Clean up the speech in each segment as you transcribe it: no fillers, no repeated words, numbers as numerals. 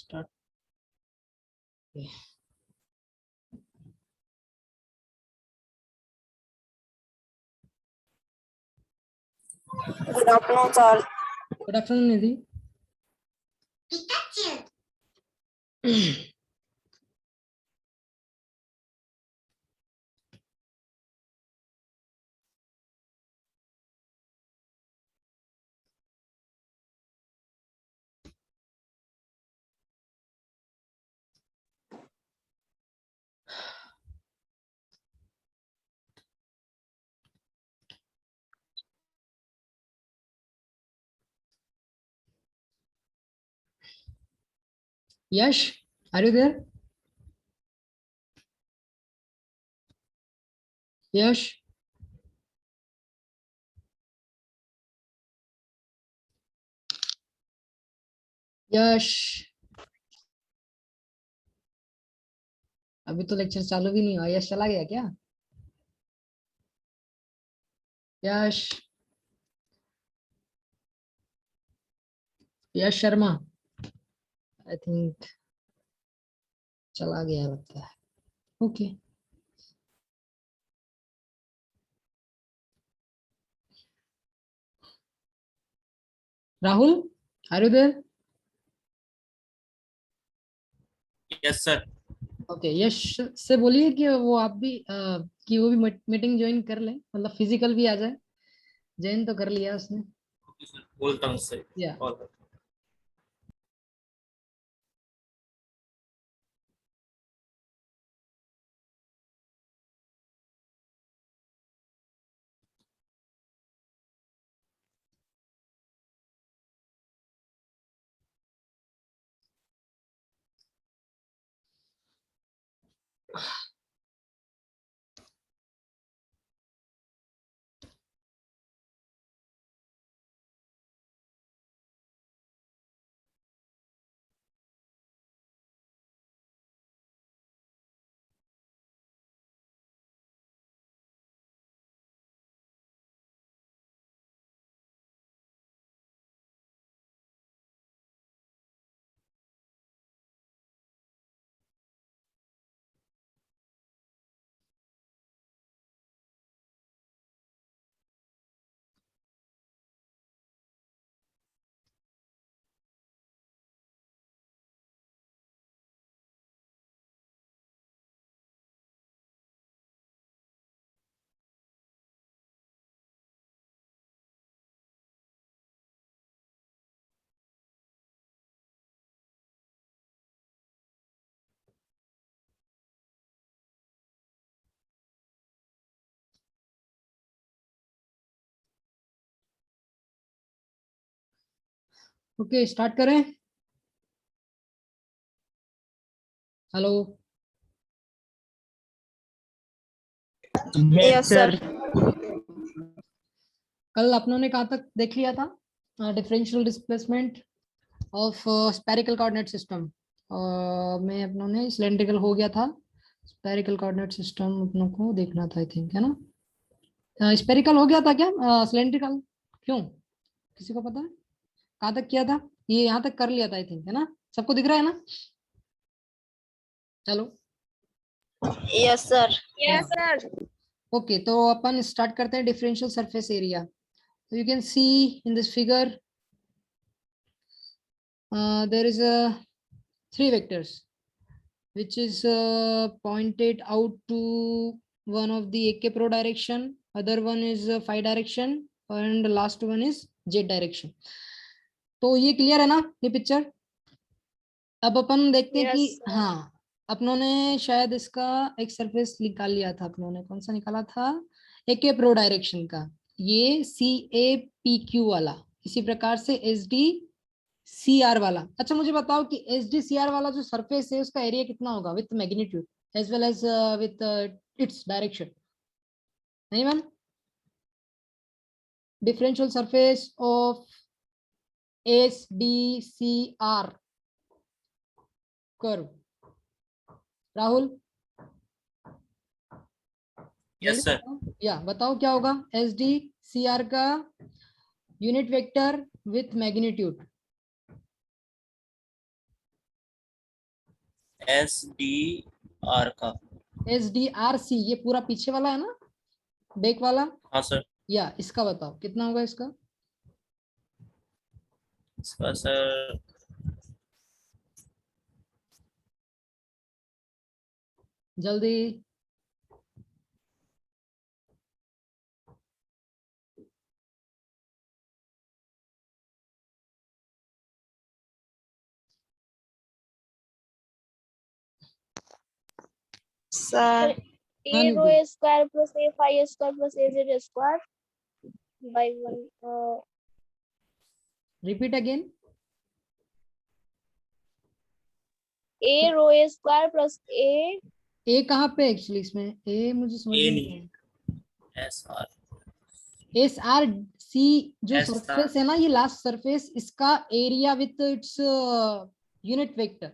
Start. Good afternoon sir. Good afternoon Nidhi. Yash, are you there? Yash, यश, अभी तो lecture चालू भी नहीं हुआ। यश चला गया क्या? यश, यश शर्मा, आई थिंक चला गया लगता है। Okay, Rahul, are you there? Yes sir. Okay, Yash से बोलिए कि वो आप भी कि वो भी मीटिंग ज्वाइन कर ले, मतलब फिजिकल भी आ जाए। ज्वाइन तो कर लिया उसने। बोलता हूँ सर। या ओके, स्टार्ट करें। Hello, yes sir. कल अपनों ने कहाँ तक देख लिया था? Differential displacement of spherical coordinate system में अपनों ने सिलेंड्रिकल हो गया था। स्पेरिकल कोऑर्डिनेट सिस्टम अपनों को देखना था, आई थिंक, है ना? स्पेरिकल हो गया था क्या? सिलेंड्रिकल क्यों? किसी को पता है कहाँ तक किया था? ये यहाँ तक कर लिया था, आई थिंक, है ना? सबको दिख रहा है ना? चलो, yes sir. Yes sir. Okay, तो अपन स्टार्ट करते हैं differential surface area. So you can see in this figure there is a 3 vectors which is pointed out to one of the AK pro direction, other one is phi direction, and the last one is z direction. तो ये clear है ना ये picture? अब अपन देखते हैं कि हाँ, अपनों ने शायद इसका एक सरफेस निकाल लिया था। अपनों ने कौन सा निकाला था? AK प्रो डायरेक्शन का, ये CAPQ वाला। इसी प्रकार से SDCR वाला। अच्छा, मुझे बताओ कि SDCR वाला जो सरफेस है उसका एरिया कितना होगा with magnitude as well as with its direction? नहीं ma'am? Differential surface of SDCR curve. Rahul, yes sir. या बताओ क्या होगा SDCR का unit vector with magnitude? S D R का। SDRC, ये पूरा पीछे वाला है ना, बैक वाला, हाँ सर। या इसका बताओ कितना होगा इसका। इसका सर जल्दी। Sir, हाँ, A rho Nidhi. A square plus A phi square plus AZ square by 1. Repeat again. A rho A square plus A. ए कहाँ पे एक्चुअली इसमें, ए मुझे समझ ए में नहीं, नहीं एस आर। आया। SRC जो SR सरफेस है ना, ये लास्ट सरफेस, इसका area with its unit vector.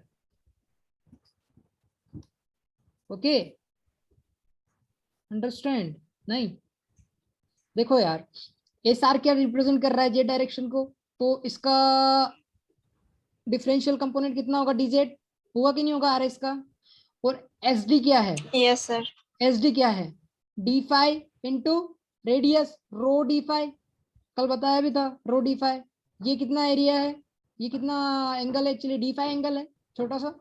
Okay, understand नहीं। देखो यार, SR क्या रिप्रेजेंट कर रहा है, जेड डायरेक्शन को, तो इसका डिफरेंशियल कंपोनेंट कितना होगा, डीजेड हुआ कि नहीं होगा आर एस का। और SD क्या है, Yes, sir. SD क्या है, d5 इंटू रेडियस रो d5, कल बताया भी था रो d5। ये कितना एरिया है, ये कितना एंगल है, एक्चुअली d5 एंगल है छोटा सा,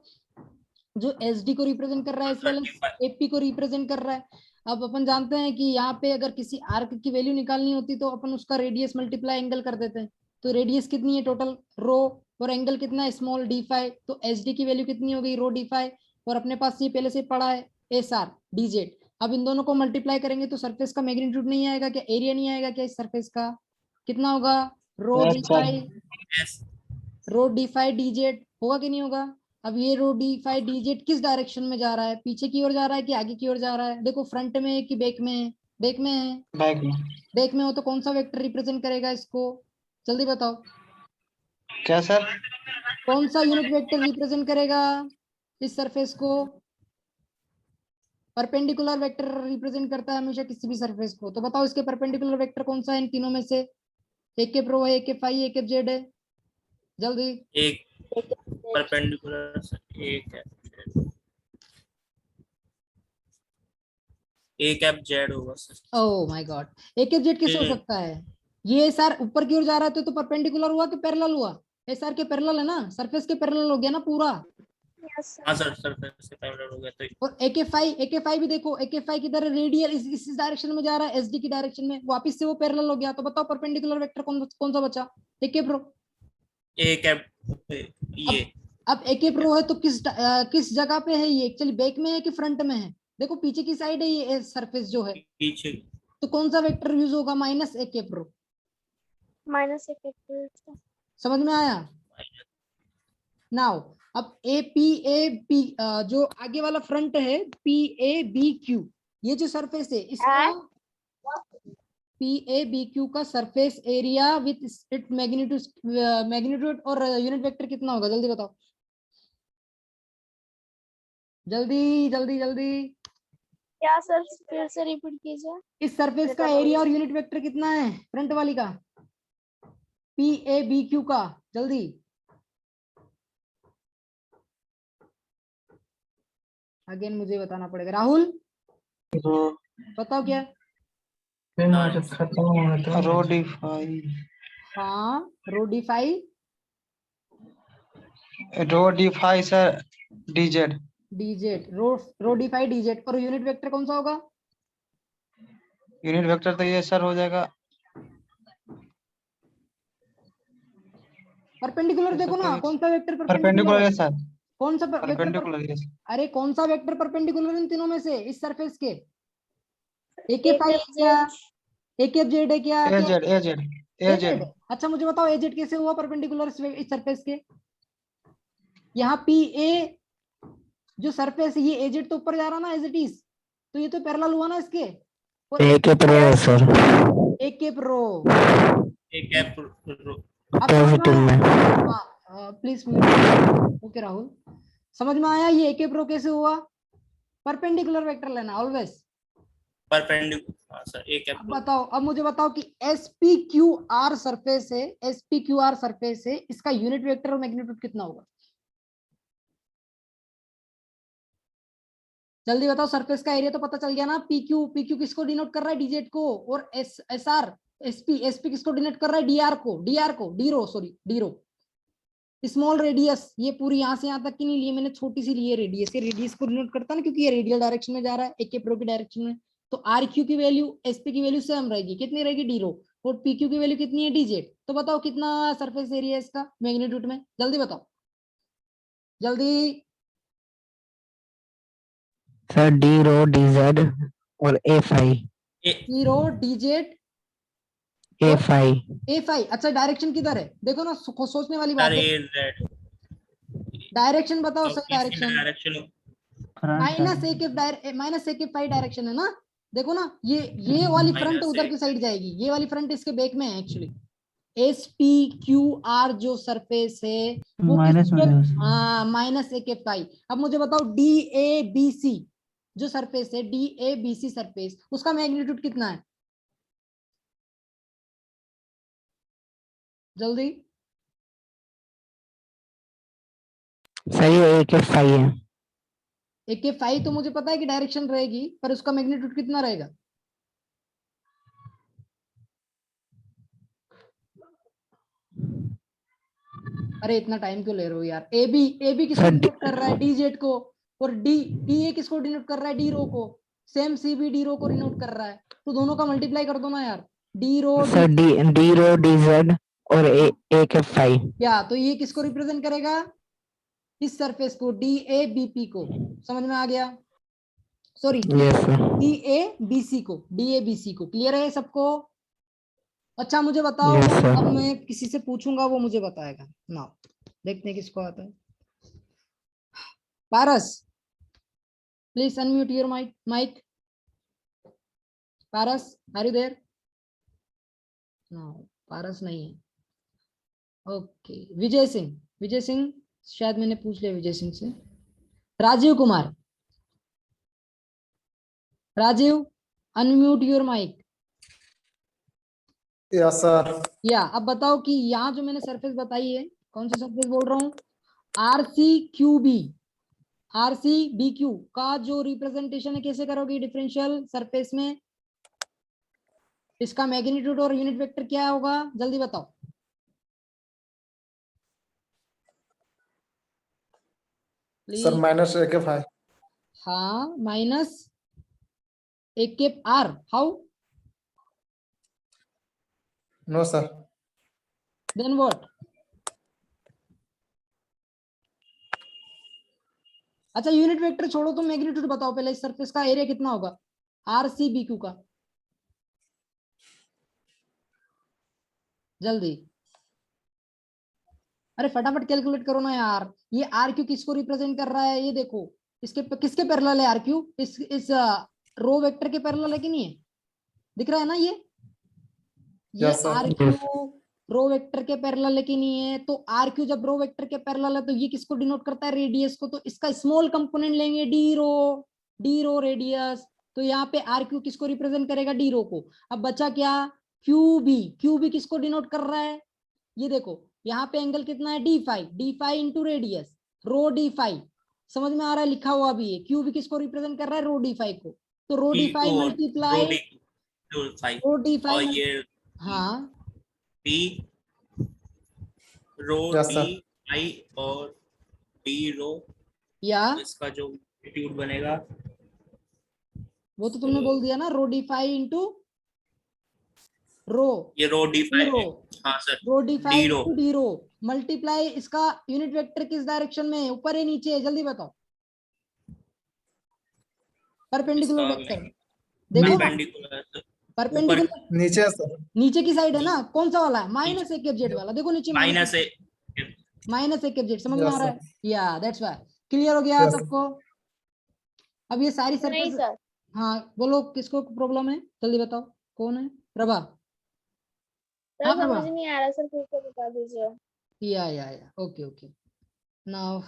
जो SD को रिप्रेजेंट कर रहा है, एज वेल एज 35। AP को रिप्रेजेंट कर रहा है। अब अपन जानते हैं कि यहाँ पे अगर किसी आर्क की वैल्यू निकालनी होती तो अपन उसका रेडियस मल्टीप्लाई एंगल कर देते हैं। तो रेडियस कितनी है टोटल रो, और एंगल कितना है स्मॉल d5, तो SD की वैल्यू कितनी होगी रो d5, और अपने पास ये पहले से पड़ा है SR dz। अब इन दोनों को मल्टीप्लाई करेंगे तो सरफेस का मैग्नीट्यूड नहीं आएगा क्या, एरिया नहीं आएगा क्या इस सरफेस का, कितना होगा रो Yes, sir. d5, एस रो d5 dz होगा कि नहीं होगा। अब ये रो d5 dz किस डायरेक्शन में जा रहा है, पीछे की ओर जा रहा है कि आगे की ओर जा रहा है, देखो फ्रंट में है कि बैक में है, बैक में है। बैग में बैक में हो तो कौन सा वेक्टर रिप्रेजेंट करेगा इसको, जल्दी बताओ, क्या सर? कौन सा यूनिट वेक्टर रिप्रेजेंट करेगा इस सरफेस को। परपेंडिकुलर वेक्टर रिप्रेजेंट करता है हमेशा किसी भी सरफेस को, तो बताओ इसके परपेंडिकुलर वेक्टर कौन सा है इन तीनों में से, एक के प्रो है, एक के फाई, एक के जेड है, जल्दी। एक परपेंडिकुलर, एक है, ए कैप जेड होगा सर। ओह माय गॉड, एक के जेड कैसे हो सकता है, ये SR ऊपर की ओर जा रहा है तो परपेंडिकुलर हुआ कि पैरेलल हुआ, SR के पैरेलल है ना, सरफेस के पैरेलल हो गया ना पूरा। Yes, sir. हाँ सर, सरफेस से पैरेलल हो गया तो और AK5 भी देखो, AK5 की तरह रेडियल इस डायरेक्शन में जा रहा है, SD की डायरेक्शन में, वापस से वो पैरेलल हो गया, तो बताओ परपेंडिकुलर वेक्टर कौन सा बचा, AK प्रो। ए कैप ये अब AK प्रो है तो किस जगह पे है ये, एक्चुअली बैक में है कि फ्रंट में है, देखो पीछे की साइड है ये सरफेस जो है, पीछे। तो कौन सा वेक्टर यूज होगा, minus AK pro. Minus a factor. समझ में आया। नाउ अब APAB जो आगे वाला फ्रंट है PABQ, ये जो सरफेस है इसका PABQ का surface area with it magnitude और यूनिट वेक्टर कितना होगा, जल्दी बताओ, जल्दी जल्दी जल्दी। क्या सर, फिर से रिपीट कीजिए। इस सरफेस का एरिया और यूनिट वेक्टर कितना है फ्रंट वाली का, PABQ का, जल्दी। अगेन मुझे बताना पड़ेगा, राहुल रो बताओ क्या। खत्म हुआ था रो डी5 हाँ रो d5 सर dz dz, रो d5 dz, और यूनिट वेक्टर कौन सा होगा, यूनिट वेक्टर तो ये सर हो जाएगा परपेंडिकुलर देखो ना, कौन सा वेक्टर परपेंडिकुलर परपेंडिकुलर है, है सर, कौन सा वेक्टर परपेंडिकुलर है अरे कौन सा वेक्टर परपेंडिकुलर इन तीनों में से इस सरफेस के, AK5 है क्या, AKZ है क्या, एजेड एजेड AZ। एजेड अच्छा मुझे बताओ AZ कैसे हुआ परपेंडिकुलर इस सरफेस के, यहाँ PA जो सरफेस है ये AZ तो ऊपर जा रहा ना एज इट इज, तो ये तो पैरेलल हुआ ना इसके, और एक प्रो है sir AK pro. A cap अब समझ में आया, हाँ प्लीज ओके राहुल, समझ में आया ये AK प्रो कैसे हुआ, परपेंडिकुलर वेक्टर लेना ऑलवेज। परपेंडिकुलर। हाँ सर, ए कैप अब बताओ, अब मुझे बताओ कि SPQR सरफेस है, SPQR सरफेस है, इसका यूनिट वेक्टर और मैग्नीट्यूड कितना होगा, जल्दी बताओ, सरफेस का एरिया तो पता चल गया ना, पीक्यू, पीक्यू किसको डिनोट कर रहा है, डीजेड को, और एस आर, एसपी, एसपी किसको डिनोट कर रहा है, डीआर को, डीरो, सॉरी डीरो। स्मॉल रेडियस, ये पूरी यहाँ से यहाँ तक की नहीं लिए मैंने, छोटी सी लिए रेडियस, ये रेडियस को डिनोट करता है ना, क्योंकि ये रेडियल डायरेक्शन में जा रहा है, एक प्रो की डायरेक्शन में। तो आर क्यू की वैल्यू एसपी की वैल्यू सेम रहेगी, कितनी रहेगी, डीरो, और पीक्यू की वैल्यू कितनी है, डीजेड। तो बताओ कितना सरफेस एरिया है इसका मैग्नीट्यूड में, जल्दी बताओ, जल्दी। Sir D rho D Z और ए फाई, डीरो, डीजेड, ए फाई। ए फाइव। अच्छा डायरेक्शन किधर है, देखो ना, सोचने वाली बात सर है। ये रेड डायरेक्शन बताओ, सही डायरेक्शन, डायरेक्शन माइनस ए के, माइनस ए के फाइव डायरेक्शन है ना। देखो ना, ये वाली फ्रंट Minus उधर A। की साइड जाएगी, ये वाली फ्रंट इसके बैक में है actually. S P Q R जो सरफेस है वो माइनस में है। हाँ माइनस ए के फाइव। अब मुझे बताओ डी ए बी सी जो सरफेस है, D A B C surface, उसका मैग्नीट्यूड कितना है, जल्दी। सर ये ए के फाई है। ए के फाइव तो मुझे पता है कि डायरेक्शन रहेगी, पर उसका मैग्नीट्यूड कितना रहेगा, अरे इतना टाइम क्यों ले रहे हो यार। ए बी किसको सर, डिनोट कर रहा है, डी जेड को, और डी ए किसको डिनोट कर रहा है, डी रो को। सेम सी बी डी रो को डिनोट कर रहा है, तो दोनों का मल्टीप्लाई कर दो ना यार, डी रो sir D rho D Z और ए के फाई। क्या, तो ये किसको रिप्रेजेंट करेगा, इस सरफेस को, डी ए बी पी को, समझ में आ गया, sorry yes sir. D A B C को, डी ए बी सी को, क्लियर है सबको। अच्छा मुझे बताओ, Yes, sir. अब मैं किसी से पूछूंगा वो मुझे बताएगा ना, देखते हैं किसको आता है। Paras please unmute your mic. Paras are you there, no Paras नहीं है। ओके विजय सिंह, विजय सिंह शायद मैंने पूछ लिया विजय सिंह से। Rajiv Kumar, Rajiv unmute your mic. Yes sir. या अब बताओ कि यहाँ जो मैंने सरफेस बताई है, कौन सी सरफेस बोल रहा हूँ, R C Q B, R C B Q का जो रिप्रेजेंटेशन है कैसे करोगे डिफरेंशियल सरफेस में, इसका मैग्नीट्यूड और यूनिट वेक्टर क्या होगा, जल्दी बताओ सर प्लीज। माइनस ए के फाइव। हाँ माइनस ए के R, how, no sir. Then what. अच्छा यूनिट वेक्टर छोड़ो, तो मैग्नीट्यूड बताओ पहले, इस सरफेस का एरिया कितना होगा आर सी बी क्यू का, जल्दी, अरे फटाफट कैलकुलेट करो ना यार। ये आर क्यू किसको रिप्रेजेंट कर रहा है, ये देखो, इसके किसके पैरेलल है आर क्यू, इस रो वेक्टर के पैरेलल है कि नहीं है, दिख रहा है ना ये Yes, sir. R Q rho vector के पैरेलल है कि नहीं है। तो आर क्यू जब रो वेक्टर के पैरेलल है तो ये किसको डिनोट करता है, रेडियस को, तो इसका स्मॉल कंपोनेंट लेंगे डी रो रेडियस, तो यहाँ पे आर क्यू किसको रिप्रेजेंट करेगा, डी रो को। अब बचा क्या, क्यू बी किसको डिनोट कर रहा है, ये देखो यहाँ पे एंगल कितना है, डी फाइव इंटू रेडियस, रो डी फाइव, समझ में आ रहा है, लिखा हुआ भी है, क्यू बी किसको रिप्रेजेंट कर रहा है, रो डी फाइव को, तो rho D five multiply rho D और फाइव, ये हाँ B rho Yes, sir. D I और डी रो, या इसका जो मैग्नीट्यूड बनेगा वो तो तुमने बोल दिया ना, रो डी फाइव इंटू रो, ये रो डी फाइव, रो हाँ सर, रो डी फाइव डी रो। इंटू डी रो मल्टीप्लाई, इसका यूनिट वेक्टर किस डायरेक्शन में है, ऊपर है नीचे है, जल्दी बताओ, परपेंडिकुलर इसका वेक्टर, देखो ना परपेंडिकुलर परपेंडिकुलर नीचे है सर। नीचे की साइड है ना, कौन सा वाला है, माइनस ए कैप जेड वाला, देखो नीचे minus A, minus A cap Z, समझ में Yes, आ रहा sir. है, या दैट्स व्हाई, क्लियर हो गया Yes, sir. सबको। अब ये सारी नहीं सरफेस, सर, हाँ बोलो किसको प्रॉब्लम है, जल्दी बताओ, कौन है, प्रभा, सर हाँ, प्रभा। समझ नहीं आ रहा सर, फिर से बता दीजिए। या okay okay now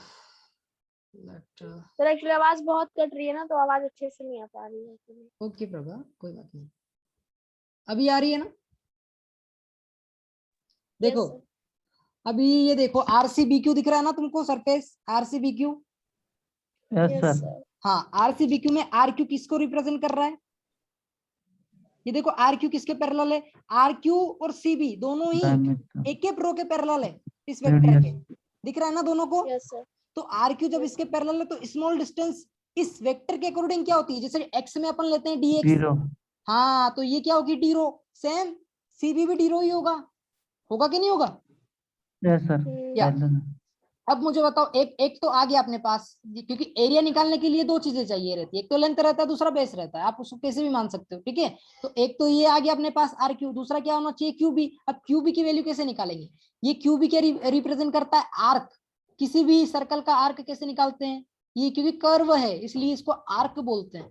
let, sir actually आवाज बहुत कट रही है ना, तो आवाज अच्छे से नहीं आ पा रही है। ओके प्रभा कोई बात नहीं, अभी आ रही है ना, देखो Yes, sir. अभी ये देखो आरसीबीक्यू दिख रहा है ना तुमको, surface RCBQ, yes Yes, sir. sir. हाँ, RCBQ में RQ किसको रिप्रेजेंट कर रहा है? ये देखो RQ किसके पैरेलल है? RQ और CB दोनों ही एक के रो के पैरेलल है इस वेक्टर के, दिख रहा है ना दोनों को? Yes, sir. तो RQ जब इसके पैरेलल है तो स्मॉल डिस्टेंस इस वेक्टर के अकॉर्डिंग क्या होती है? जैसे x में अपन लेते हैं dx, हाँ तो ये क्या होगी? डी रो। सेम CB भी डी रो ही होगा, होगा कि नहीं होगा? Yes sir. या अब मुझे बताओ, एक तो आ गया अपने पास, क्योंकि एरिया निकालने के लिए दो चीजें चाहिए रहती है, एक तो लेंथ रहता है, दूसरा बेस रहता है, आप उसको कैसे भी मान सकते हो, ठीक है? तो एक तो ये आ गया अपने पास RQ, दूसरा क्या होना चाहिए? QB। अब QB की वैल्यू कैसे निकालेंगे? ये QB क्या रिप्रेजेंट करता है? आर्क। किसी भी सर्कल का आर्क कैसे निकालते हैं? ये क्योंकि कर्व है इसलिए इसको आर्क बोलते हैं।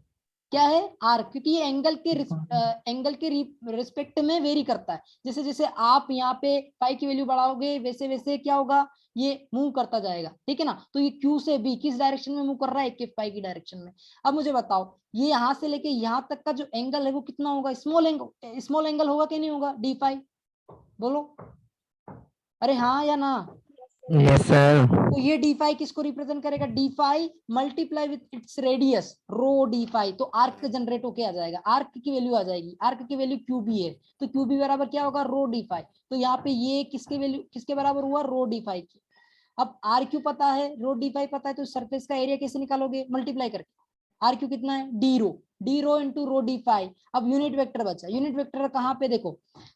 क्या है? आर्क, क्योंकि ये एंगल के रिस्पेक्ट में वेरी करता है। जैसे जैसे आप यहाँ पे फाई की वैल्यू बढ़ाओगे वैसे वैसे क्या होगा? ये मूव करता जाएगा, ठीक है ना? तो ये Q से B किस डायरेक्शन में मूव कर रहा है? एक फाई की डायरेक्शन में। अब मुझे बताओ, ये यहाँ से लेके यहाँ तक का जो एंगल है वो कितना होगा? स्मॉल एंगल होगा कि नहीं होगा? D फाई, बोलो अरे हाँ या ना? Yes sir. तो ये D फाई किसको रिप्रेजेंट करेगा? D phi multiply with its radius rho D phi, तो आर्क जनरेट होके आ जाएगा, आर्क की वैल्यू आ जाएगी, आर्क की वैल्यू QB है, तो QB बराबर क्या होगा? रो D फाई। तो यहाँ पे ये किसके वैल्यू किसके बराबर हुआ? रो D फाई की। अब RQ पता है, रो D फाई पता है, तो सरफेस का एरिया कैसे निकालोगे? मल्टीप्लाई करके। RQ कितना है? D rho into rho D phi. अब यूनिट वेक्टर बचा, यूनिट वेक्टर कहाँ पे? देखो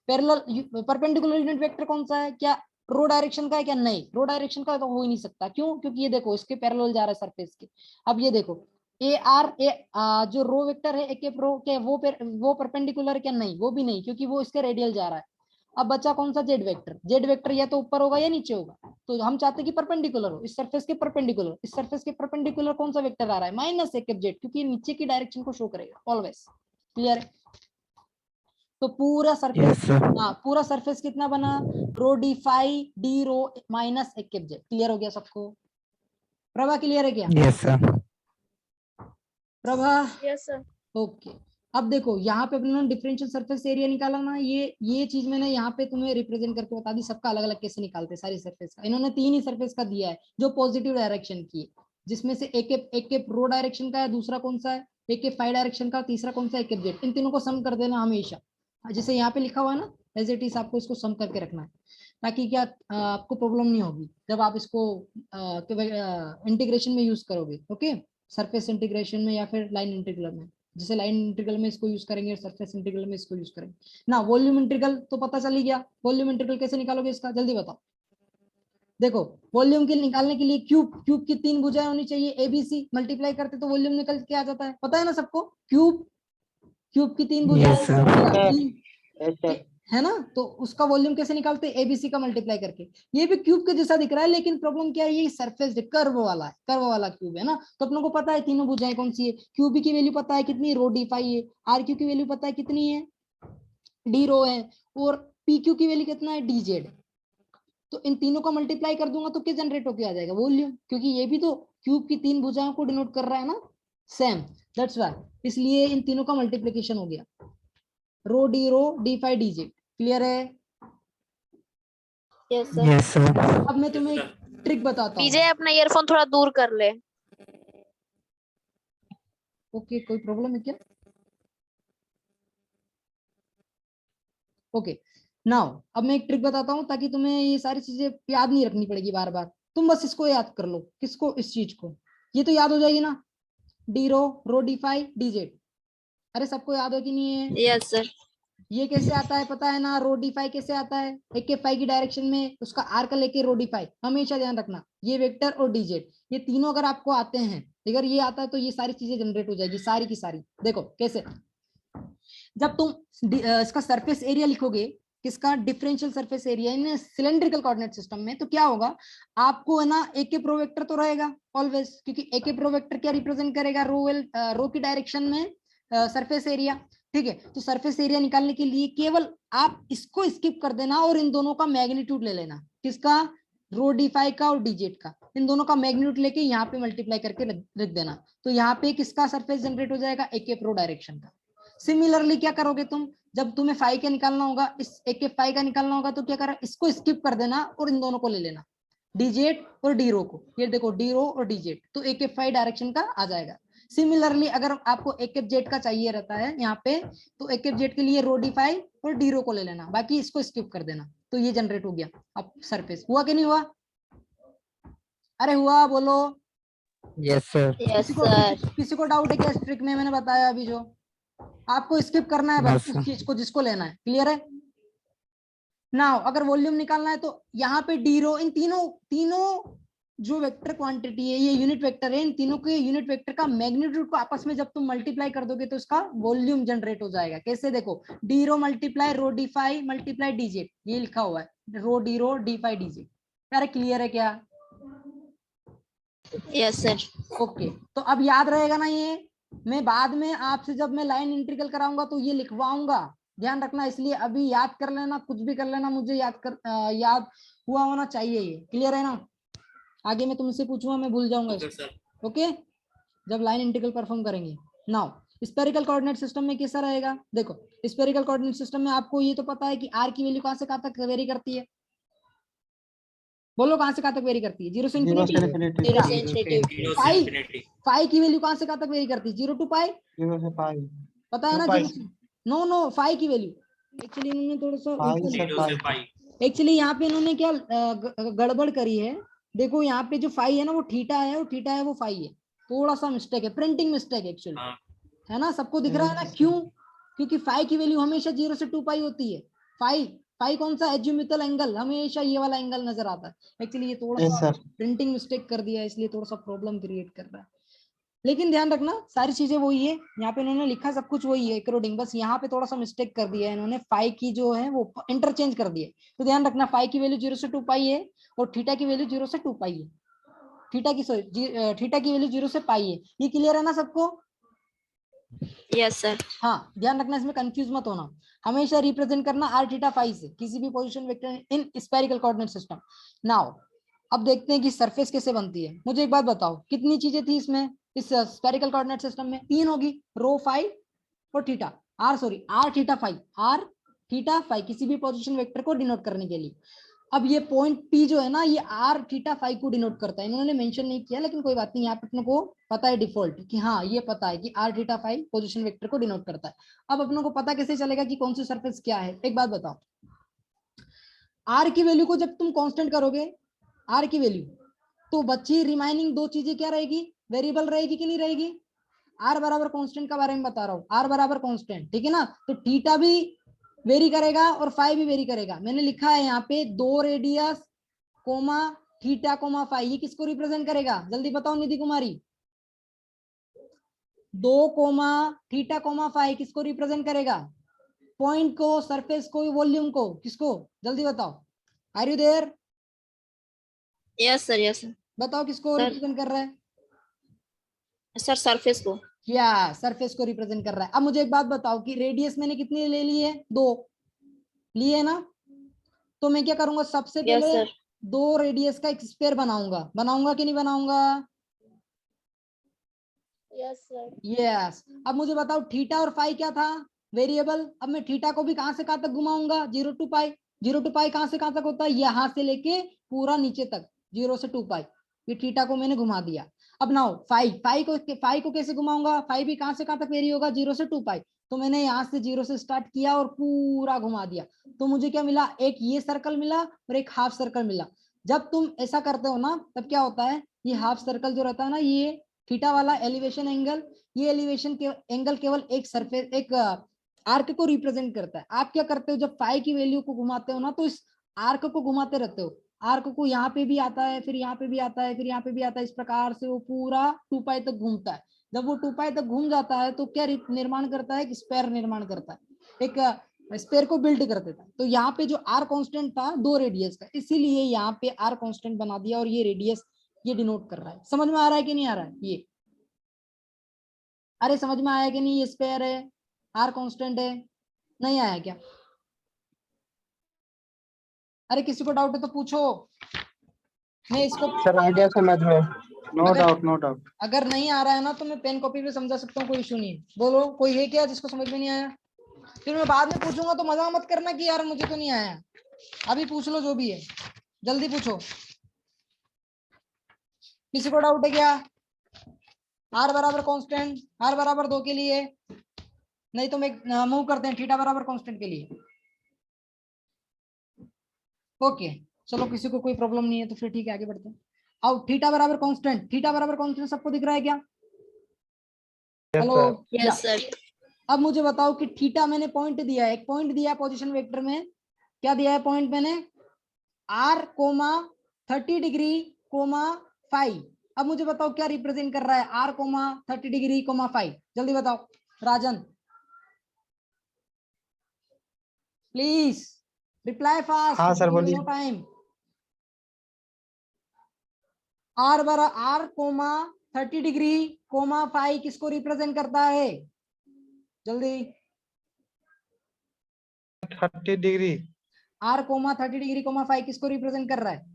पैरेलल परपेंडिकुलर यूनिट वेक्टर कौन सा है? क्या रो डायरेक्शन का है? क्या नहीं, रो डायरेक्शन का तो हो ही नहीं सकता। क्यों? क्योंकि ये देखो इसके पैरेलल जा रहा है सरफेस के। अब ये देखो जो रो वेक्टर है एक रो के वो परपेंडिकुलर है क्या? नहीं, वो भी नहीं, क्योंकि वो इसके रेडियल जा रहा है। अब बचा कौन सा? Z vector. जेड वेक्टर या तो ऊपर होगा या नीचे होगा, तो हम चाहते हैं कि परपेंडिकुलर हो, इस सरफेस के परपेंडिकुलर। इस सरफेस के परपेंडिकुलर कौन सा वेक्टर आ रहा है? माइनस एक जेड, क्योंकि नीचे की डायरेक्शन को शो करेगा ऑलवेज। क्लियर है? तो पूरा सरफेस, यस सर। हाँ पूरा सरफेस कितना बना? रो D phi D rho minus एक जेड। क्लियर हो गया सबको? प्रभा क्लियर है क्या? Yes sir. Prabha Yes, sir. Okay. अब देखो यहाँ पे अपने डिफरेंशियल सरफेस एरिया निकाला ना, ये चीज मैंने यहाँ पे तुम्हें रिप्रेजेंट करके बता दी, सबका अलग अलग कैसे निकालते हैं सारी सरफेस का। इन्होंने 3 ही सरफेस का दिया है जो पॉजिटिव डायरेक्शन की है, जिसमें से एक रो डायरेक्शन का है, दूसरा कौन सा है? एक फाई डायरेक्शन का, तीसरा कौन सा? एक जेड। इन तीनों को सम कर देना हमेशा, जैसे यहाँ पे लिखा हुआ है ना एज इट इज, आपको इसको सम करके रखना है, ताकि क्या आपको प्रॉब्लम नहीं होगी जब आप इसको इंटीग्रेशन में यूज करोगे। ओके, सरफेस इंटीग्रेशन में या फिर लाइन इंटीग्रल में। जैसे लाइन इंटीग्रल में इसको यूज करेंगे, सरफेस इंटीग्रल में इसको यूज करेंगे ना। वॉल्यूम इंटीग्रल तो पता चल ही गया, वॉल्यूम इंटीग्रल कैसे निकालोगे इसका? जल्दी बताओ। देखो वॉल्यूम के निकालने के लिए क्यूब की 3 भुजाएं होनी चाहिए, ABC मल्टीप्लाई करते तो वॉल्यूम निकल के आ जाता है, पता है ना सबको? क्यूब की 3 यस सर। भुजाएं है ना, तो उसका वॉल्यूम कैसे निकालते हैं? ABC का मल्टीप्लाई करके। ये भी क्यूब के जैसा दिख रहा है, लेकिन प्रॉब्लम क्या है? ये सरफेस कर्व वाला है, कर्व वाला क्यूब है ना। तो अपनों को पता है तीनों भुजाएं कौन सी है। QB की वैल्यू पता है कितनी? रो D फाई है। RQ की वैल्यू पता है कितनी है? डी रो है। और PQ की वैल्यू कितना है? DZ। तो इन तीनों का मल्टीप्लाई कर दूंगा तो क्या जनरेट होके आ जाएगा? वॉल्यूम, क्योंकि ये भी तो क्यूब की 3 भुजाओं को डिनोट कर रहा है ना, सेम, दैट्स व्हाई। इसलिए इन तीनों का मल्टीप्लिकेशन हो गया, रो D फाई DZ। क्लियर है? Yes, sir. Yes sir. अब मैं तुम्हें एक ट्रिक बताता हूँ। विजय अपना ईयरफोन थोड़ा दूर कर ले। ओके, कोई प्रॉब्लम है क्या? ओके नाउ अब मैं एक ट्रिक बताता हूँ, ताकि तुम्हें ये सारी चीजें याद नहीं रखनी पड़ेगी बार बार, तुम बस इसको याद कर लो। किसको? इस चीज को। ये तो याद हो जाएगी ना, डी रो D फाई DZ। अरे सबको याद हो कि नहीं है? Yes, sir. ये कैसे आता है पता है ना? रो D फाई कैसे आता है? एक फाई की डायरेक्शन में उसका आर्क लेके रो D फाई, हमेशा ध्यान रखना। ये वेक्टर और DZ, ये तीनों अगर आपको आते हैं, अगर ये आता है तो ये सारी चीजें जनरेट हो जाएगी, सारी की सारी। देखो कैसे, जब तुम इसका सरफेस एरिया लिखोगे, किसका? Differential surface area in cylindrical coordinate system में, तो क्या होगा? आपको है ना एक प्रोवेक्टर तो रहेगा ऑलवेज, क्योंकि एक प्रोवेक्टर क्या रिप्रेजेंट करेगा? रो की डायरेक्शन में सरफेस एरिया, ठीक है? तो सरफेस एरिया निकालने के लिए केवल आप इसको स्किप कर देना और इन दोनों का मैग्नीट्यूड ले लेना। किसका? रो D फाई का और DZ का, इन दोनों का मैग्नीट्यूड लेके यहाँ पे मल्टीप्लाई करके लिख देना। तो यहाँ पे किसका सरफेस जनरेट हो जाएगा? एक प्रो डायरेक्शन का। सिमिलरली क्या करोगे तुम? जब तुम्हें फाई का निकालना होगा, इस एक फाई का निकालना होगा, तो क्या करा? इसको स्किप कर देना और इन दोनों को ले लेना, DZ और D रो को। ये देखो D रो और DZ, तो एक फाई डायरेक्शन का आ जाएगा। सिमिलरली अगर आपको एक जेड का चाहिए रहता है यहाँ पे, तो एक जेड के लिए रो डी5 और डी रो को ले लेना, बाकी इसको स्किप कर देना, तो ये जनरेट हो गया। अब सरफेस हुआ कि नहीं हुआ? अरे हुआ, बोलो। yes sir, Yes, sir. किसी को डाउट है क्या इस ट्रिक में? मैंने बताया अभी जो आपको स्किप करना है बस बस। उस चीज को जिसको लेना है। क्लियर है? नाउ अगर वॉल्यूम निकालना है तो यहाँ पे डी रो, इन तीनों जो वेक्टर क्वांटिटी है ये यूनिट वेक्टर है, इन तीनों के यूनिट वेक्टर का मैग्नीट्यूड को आपस में जब तुम मल्टीप्लाई कर दोगे तो इसका वॉल्यूम जनरेट हो जाएगा। कैसे? देखो, D rho multiply rho D phi multiply D Z, ये लिखा हुआ है rho D phi D Z. अरे क्लियर है क्या? Yes, sir. ओके, तो अब याद रहेगा ना ये? मैं बाद में आपसे जब मैं लाइन इंटीग्रल कराऊंगा तो ये लिखवाऊंगा, ध्यान रखना। इसलिए अभी याद कर लेना, कुछ भी कर लेना, मुझे याद हुआ होना चाहिए ये। क्लियर है ना? आगे मैं तुमसे पूछूंगा मैं भूल जाऊंगा ओके इसको। सर। ओके, जब लाइन इंटीग्रल परफॉर्म करेंगे। नाउ स्फेरिकल कोऑर्डिनेट सिस्टम में कैसा रहेगा? देखो, स्फेरिकल कोऑर्डिनेट सिस्टम में आपको ये तो पता है कि आर की वैल्यू कहां से कहां तक वेरी करती है? बोलो, कहां से कहां तक वेरी करती है? 0 से जीरो से इंफिनिटी। इन्फिनिटी, 0 से infinity. 0 से पाई infinity। पाई की वैल्यू कहां से कहां तक वेरी करती है? 0 टू पाई। 0 से पाई, पता है ना? 2 पाई। 0 से नो फाई की वैल्यू एक्चुअली इन्होंने थोड़ा सा पाई उल्टा से लिखा। 0 से पाई। एक्चुअली यहाँ पे इन्होंने क्या गड़बड़ करी है। देखो यहाँ पे जो फाई है ना वो थीटा है, और थीटा है वो फाई है। थोड़ा सा मिस्टेक है, प्रिंटिंग मिस्टेक एक्चुअली, हाँ। है ना? सबको दिख रहा है ना? क्यों? क्योंकि फाई की वैल्यू हमेशा 0 से 2 पाई होती है। फाई कौन सा? एजिमुथल एंगल, हमेशा ये वाला एंगल नजर आता है। एक्चुअली ये थोड़ा यस सा सर। प्रिंटिंग मिस्टेक कर दिया है, इसलिए थोड़ा सा प्रॉब्लम क्रिएट कर रहा है। लेकिन ध्यान रखना सारी चीजें वही है, यहाँ पे इन्होंने लिखा सब कुछ वही है अकॉर्डिंग, बस यहाँ पे थोड़ा सा मिस्टेक कर दिया है इन्होंने, फाई की जो है वो इंटरचेंज कर दिए। तो ध्यान रखना, फाई की वैल्यू 0 से 2 पाई है और थीटा की वैल्यू 0 से 2 पाई है। थीटा की वैल्यू 0 से पाई है। ये क्लियर है ना सबको? Yes, sir. हाँ, ध्यान रखना, इसमें कंफ्यूज मत होना। हमेशा रिप्रेजेंट करना आर थीटा फाई से किसी भी position vector in spherical coordinate system. Now अब देखते हैं कि सरफेस कैसे बनती है। मुझे एक बात बताओ, कितनी चीजें थी इसमें? इस स्फेरिकल कोऑर्डिनेट सिस्टम में 3 होगी, रो फाई और थीटा, आर थीटा फाई किसी भी पोजीशन वेक्टर को डिनोट करने के लिए। अब ये पॉइंट पी जो है ना, ये आर थीटा फाई को डिनोट करता है। इन्होंने मेंशन नहीं किया लेकिन कोई बात नहीं, यहाँ पे अपने को पता है डिफॉल्ट कि हाँ ये पता है कि R theta phi position vector को डिनोट करता है। अब अपने को पता कैसे चलेगा कि कौन सी सरफेस क्या है? एक बात बताओ, आर की वैल्यू को जब तुम कांस्टेंट करोगे, आर की वैल्यू, तो बची रिमाइनिंग दो चीजें क्या रहेगी? वेरिएबल रहेगी कि नहीं रहेगी? आर बराबर कांस्टेंट का बारे में बता रहा हूँ, आर बराबर कांस्टेंट, ठीक है ना? तो थीटा भी वेरी करेगा और फाई भी वेरी करेगा। मैंने लिखा है यहाँ पे 2 radius comma theta comma phi, ये किसको रिप्रेजेंट करेगा? जल्दी बताओ Nidhi Kumari. 2 comma theta comma phi किसको रिप्रेजेंट करेगा? पॉइंट को, सरफेस को, वॉल्यूम को, किसको? जल्दी बताओ। Are you there? Yes, sir. Yes, sir. बताओ किसको Sir. रिप्रेजेंट कर रहा है? Sir, surface को. या सरफेस को रिप्रेजेंट कर रहा है। अब मुझे एक बात बताओ कि रेडियस मैंने कितनी ले ली है? 2 ली है ना? तो मैं क्या करूंगा, सबसे Yes, पहले sir. 2 रेडियस का एक स्फीयर बनाऊंगा कि नहीं बनाऊंगा? Yes, sir. यस। अब मुझे बताओ थीटा और फाई क्या था? वेरिएबल। अब मैं थीटा को भी कहां से कहां तक घुमाऊंगा? 0 टू पाई। 0 टू पाई कहां से कहां तक होता है? यहां से लेके पूरा नीचे तक 0 से 2 पाई। ये थीटा को मैंने घुमा दिया। अब नाउ फाई को कैसे घुमाऊंगा? फाई भी कहां से कहां तक वेरी होगा? 0 से 2 पाई। तो मैंने यहाँ से 0 से स्टार्ट किया और पूरा घुमा दिया। तो मुझे क्या मिला? एक ये सर्कल मिला और एक हाफ सर्कल मिला। जब तुम ऐसा करते हो ना तब क्या होता है, ये हाफ सर्कल जो रहता है ना, ये थीटा वाला एलिवेशन एंगल, ये एलिवेशन के एंगल केवल एक सरफेस, एक आर्क को रिप्रेजेंट करता है। आप क्या करते हो, जब फाई की वैल्यू को घुमाते हो ना, तो इस आर्क को घुमाते रहते हो। आर्क को यहाँ पे भी आता है, फिर यहाँ पे भी आता है, फिर यहाँ पे भी आता है, इस प्रकार से वो पूरा 2 पाई तक घूमता है। जब वो 2 पाई तक घूम जाता है तो क्या निर्माण करता है? एक स्पेयर निर्माण करता है, एक स्पेयर को बिल्ड कर देता है। तो यहाँ पे जो आर कांस्टेंट था 2 रेडियस का, इसीलिए यहाँ पे आर कांस्टेंट बना दिया और ये रेडियस ये डिनोट कर रहा है। समझ में आ रहा है कि नहीं आ रहा है? ये अरे समझ में आया कि नहीं? ये स्पेयर है, आर कांस्टेंट है, नहीं आया क्या? अरे किसी को डाउट है तो पूछो, मैं इसको सर आइडिया समझ में। No doubt, no doubt. अगर नहीं आ रहा है ना तो मैं पेन कॉपी पे समझा सकता हूँ, कोई इशू नहीं है। बोलो, कोई है क्या जिसको समझ में नहीं आया? फिर मैं बाद में पूछूंगा तो मजाक मत करना कि यार मुझे तो नहीं आया। अभी पूछ लो जो भी है, जल्दी पूछो। किसी को डाउट है क्या? आर बराबर कांस्टेंट, आर बराबर 2 के लिए, नहीं तो मैं मूव करते हैं थीटा बराबर कांस्टेंट के लिए। ओके चलो, किसी को कोई प्रॉब्लम नहीं है तो फिर ठीक है, आगे बढ़ते हैं। अब थीटा बराबर कांस्टेंट, थीटा बराबर कांस्टेंट सबको दिख रहा है क्या? Hello, yes sir. अब मुझे बताओ कि थीटा मैंने पॉइंट दिया है, एक पॉइंट दिया है पोजीशन वेक्टर में, क्या दिया है पॉइंट मैंने? r, 30 degree, 5। अब मुझे बताओ क्या रिप्रेजेंट कर रहा है r, 30 डिग्री, 5? जल्दी बताओ राजन, प्लीज रिप्लाई फास्ट। हाँ सर, बोलिए। No time. r बराबर r, 30 डिग्री, 5 किसको रिप्रेजेंट करता है? जल्दी। 30 डिग्री। r, 30 डिग्री, 5 किसको रिप्रेजेंट कर रहा है?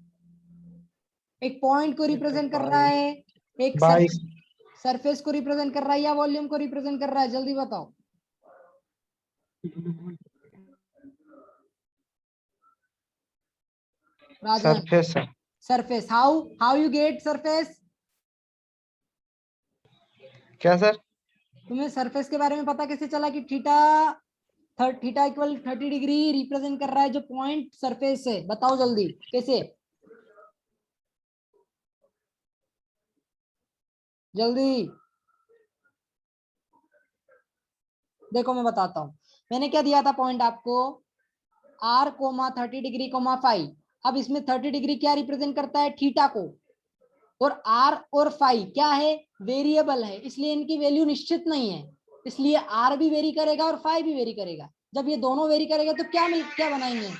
एक पॉइंट को रिप्रेजेंट कर रहा है, एक 22। सरफेस को रिप्रेजेंट कर रहा है, या वॉल्यूम को रिप्रेजेंट कर रहा है? जल्दी बताओ Rajan. Surface sir. Surface, how you get surface? क्या सर? तुम्हें सरफेस के बारे में पता कैसे चला कि थीटा इक्वल 30 डिग्री रिप्रेजेंट कर रहा है जो पॉइंट सरफेस है? बताओ जल्दी कैसे, जल्दी देखो मैं बताता हूँ। मैंने क्या दिया था पॉइंट आपको? r, 30 degree, 5। अब इसमें 30 डिग्री क्या रिप्रेजेंट करता है? थीटा को। और r और फाई क्या है? वेरिएबल है, इसलिए इनकी वैल्यू निश्चित नहीं है, इसलिए r भी वेरी करेगा और फाई भी वेरी करेगा। जब ये दोनों वेरी करेगा तो क्या बनाएंगे?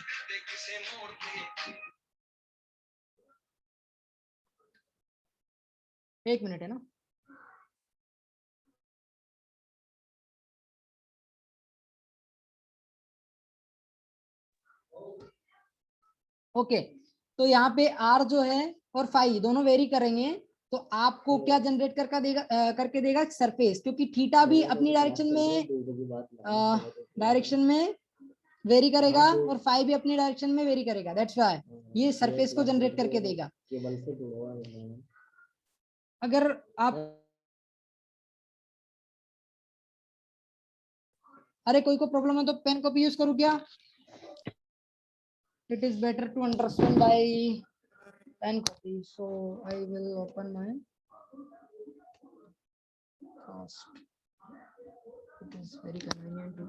एक मिनट है ना। ओके तो यहाँ पे r जो है और फाई दोनों वेरी करेंगे, तो आपको क्या जनरेट करके देगा? सरफेस, क्योंकि थीटा भी अपनी डायरेक्शन में वेरी करेगा और फाई भी अपनी डायरेक्शन में वेरी करेगा। दैट्स व्हाई ये सरफेस को जनरेट करके देगा। अगर आप अरे कोई को प्रॉब्लम है तो पेन कॉपी यूज करूँ क्या? It is better to understand by pen copy, so I will open my cast. It is very convenient to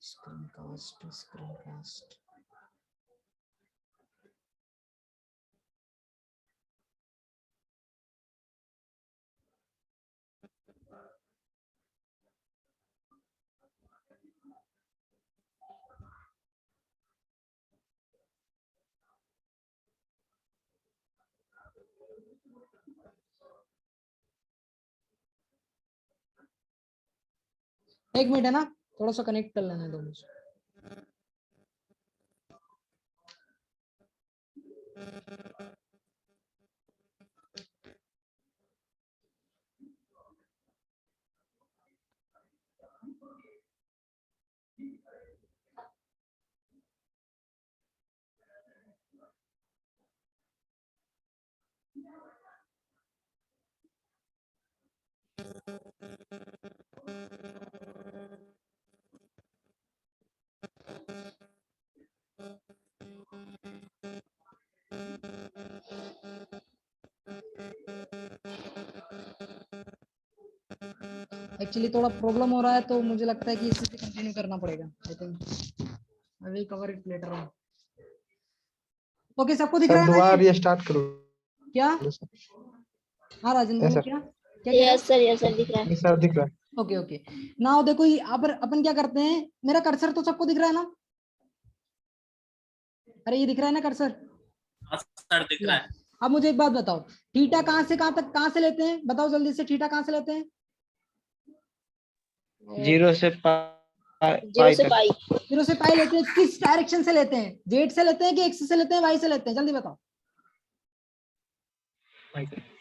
screencast. एक मिनट है ना, थोड़ा सा कनेक्ट कर लेने दो मुझे। एक्चुअली थोड़ा प्रॉब्लम हो रहा है तो मुझे लगता है कि इसी से कंटिन्यू करना पड़ेगा। I think I will cover it later on. Okay सबको दिख रहा सर है ना दोबारा ये? रीस्टार्ट करो। क्या? हाँ राजन बोलो, सर। क्या क्या कह रहे यस सर दिख रहा है। नहीं सर, दिख रहा है। हो? ओके ओके नाउ देखो अपन क्या करते हैं, मेरा कर्सर तो सबको दिख रहा है ना? अरे ये दिख रहा है ना कर्सर? हाँ सर दिख रहा है। अब मुझे एक बात बताओ, थीटा कहाँ से कहाँ तक कहाँ से लेते हैं? बताओ जल्दी से, थीटा कहाँ से लेते हैं? 0 से जीरो से तक। पाई। 0 से पाई लेते हैं। किस डायरेक्शन से लेते हैं? जेड से लेते हैं कि एक्स से लेते हैं, वाई से लेते हैं? जल्दी बताओ।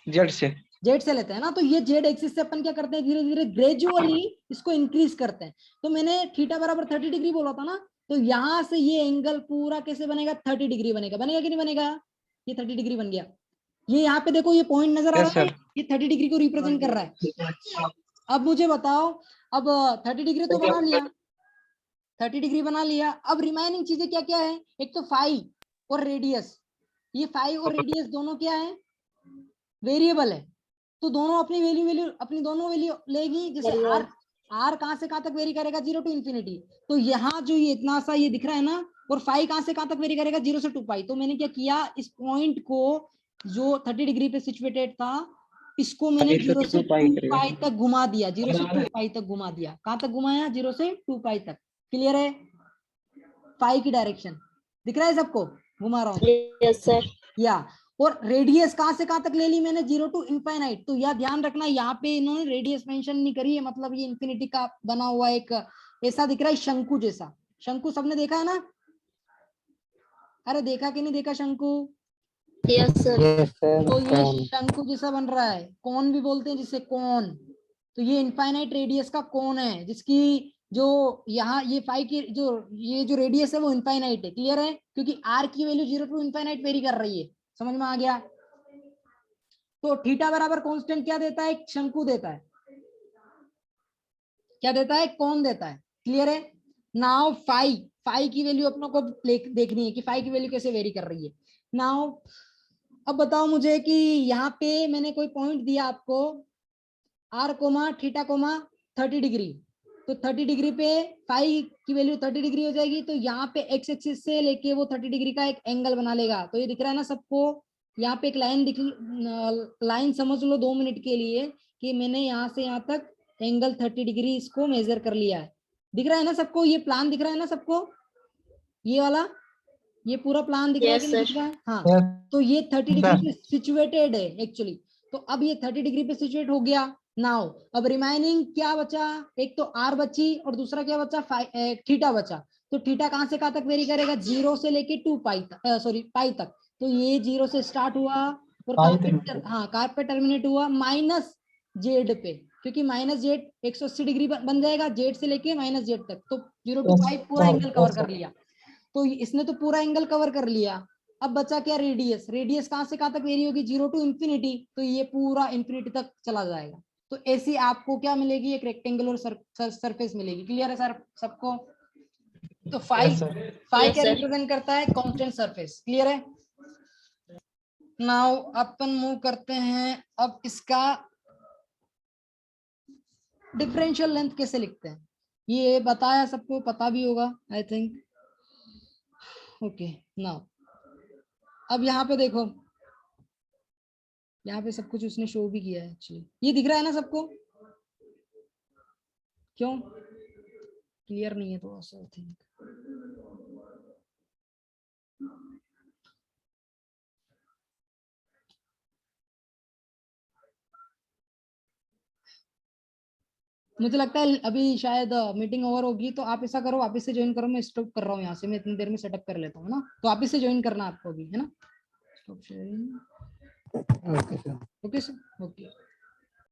जेड से। जेड से लेते हैं ना, तो ये जेड एक्सिस से अपन क्या करते हैं, धीरे धीरे ग्रेजुअली इसको इंक्रीज करते हैं। तो मैंने थीटा बराबर 30 डिग्री बोला था ना, तो यहाँ से ये एंगल पूरा कैसे बनेगा, 30 डिग्री बनेगा। बनेगा कि नहीं बनेगा, ये 30 डिग्री बन गया। ये यहाँ पे देखो ये पॉइंट नजर आ Yes, रहा है, sir. ये 30 डिग्री को रिप्रेजेंट कर रहा है। अब मुझे बताओ, अब 30 डिग्री तो बना लिया, 30 डिग्री बना लिया, अब रिमाइनिंग चीजें क्या क्या है, एक तो फाई और रेडियस। ये फाई और रेडियस दोनों क्या है, वेरिएबल है, तो दोनों अपनी वैल्यू अपनी दोनों वैल्यू लेगी। जैसे आर कहां से कहां तक वेरी करेगा, 0 टू इंफिनिटी। तो यहाँ जो ये इतना सा ये दिख रहा है ना, और फाई कहां से कहां तक वेरी करेगा, 0 से 2 पाई। तो मैंने क्या किया, इस पॉइंट को जो 30 डिग्री पे सिचुएटेड था, इसको मैंने 0 से 2 पाई तक घुमा दिया, 0 से 2 पाई तक घुमा दिया। कहां तक घुमाया, 0 से 2 पाई तक। क्लियर है, पाई की डायरेक्शन दिख रहा है सबको, घुमा रहा हूँ। Yes sir. या और रेडियस कहां से कहां तक ले ली मैंने, 0 टू इनफाइनाइट। तो यह ध्यान रखना, यहाँ पे इन्होंने रेडियस मेंशन नहीं करी है, मतलब ये इंफिनिटी का बना हुआ एक ऐसा दिख रहा है, शंकु जैसा। शंकु सबने देखा है ना, अरे देखा कि नहीं देखा शंकु, यस सर। Yes, sir. तो ये Cone. शंकु जैसा बन रहा है, कौन भी बोलते हैं जिसे, कौन। तो ये इनफाइनाइट रेडियस का कौन है, जिसकी जो यहाँ ये फाई की जो रेडियस है वो इनफाइनाइट है। क्लियर है, क्योंकि आर की वैल्यू 0 टू इनफाइनाइट वेरी कर रही है। समझ में आ गया। तो थीटा बराबर कांस्टेंट क्या देता है, शंकु देता है, क्या देता है, कौन देता है। क्लियर है। नाउ फाई की वैल्यू अपनों को देखनी है कि फाई की वैल्यू कैसे वेरी कर रही है। नाउ अब बताओ मुझे कि यहाँ पे मैंने कोई पॉइंट दिया आपको, R comma theta comma 30 degree. तो 30 डिग्री पे फाई की वैल्यू 30 डिग्री हो जाएगी। तो यहाँ पे एक्स एक्सिस से लेके वो 30 डिग्री का एक एंगल बना लेगा। तो ये दिख रहा है ना सबको, यहाँ पे एक लाइन समझ लो 2 मिनट के लिए, कि मैंने यहाँ से यहाँ तक एंगल 30 डिग्री इसको मेजर कर लिया है। दिख रहा है ना सबको, ये प्लान दिख रहा है ना सबको, ये वाला ये पूरा प्लान दिख रहा है कि नहीं दिख रहा है। हाँ, तो ये 30 डिग्री पे सिचुएटेड है एक्चुअली। तो अब ये 30 डिग्री पे सिचुएट हो गया। नाउ अब रिमाइनिंग क्या बचा, एक तो आर बची और दूसरा क्या बचा, थीटा बचा। तो थीटा कहां से कहां तक वेरी करेगा, 0 से लेके 2 पाई तक, सॉरी पाई तक। तो ये 0 से स्टार्ट हुआ और कहां पे टर्मिनेट हुआ, माइनस जेड पे, क्योंकि माइनस जेड 180 डिग्री बन जाएगा, जेड से लेके माइनस जेड तक। तो 0 टू 5 पूरा एंगल कवर कर लिया। तो इसने तो पूरा एंगल कवर कर लिया। अब बचा क्या, रेडियस। रेडियस कहां से कहां तक वेरी होगी, 0 टू इंफिनिटी। तो ये पूरा इंफिनिटी तक चला जाएगा। तो ऐसी आपको क्या मिलेगी, एक रेक्टेंगुलर सरफेस मिलेगी। क्लियर है सर सबको। तो फाई क्या रिप्रेजेंट करता है, कांस्टेंट सरफेस। क्लियर है। नाउ अपन मूव करते हैं, अब इसका डिफरेंशियल लेंथ कैसे लिखते हैं, ये बताया सबको, पता भी होगा आई थिंक। ओके नाउ अब यहाँ पे देखो, यहाँ पे सब कुछ उसने शो भी किया है एक्चुअली। ये दिख रहा है ना सबको, क्यों क्लियर नहीं है थोड़ा सा आई थिंक। मुझे लगता है अभी शायद मीटिंग ओवर होगी, तो आप ऐसा करो, वापस से ज्वाइन करो, मैं स्टॉप कर रहा हूँ यहाँ से, मैं इतनी देर में सेटअप कर लेता हूँ ना। तो वापस से ज्वाइन करना आपको भी, है ना। Stop sharing. Okay, sir. Okay sir, okay.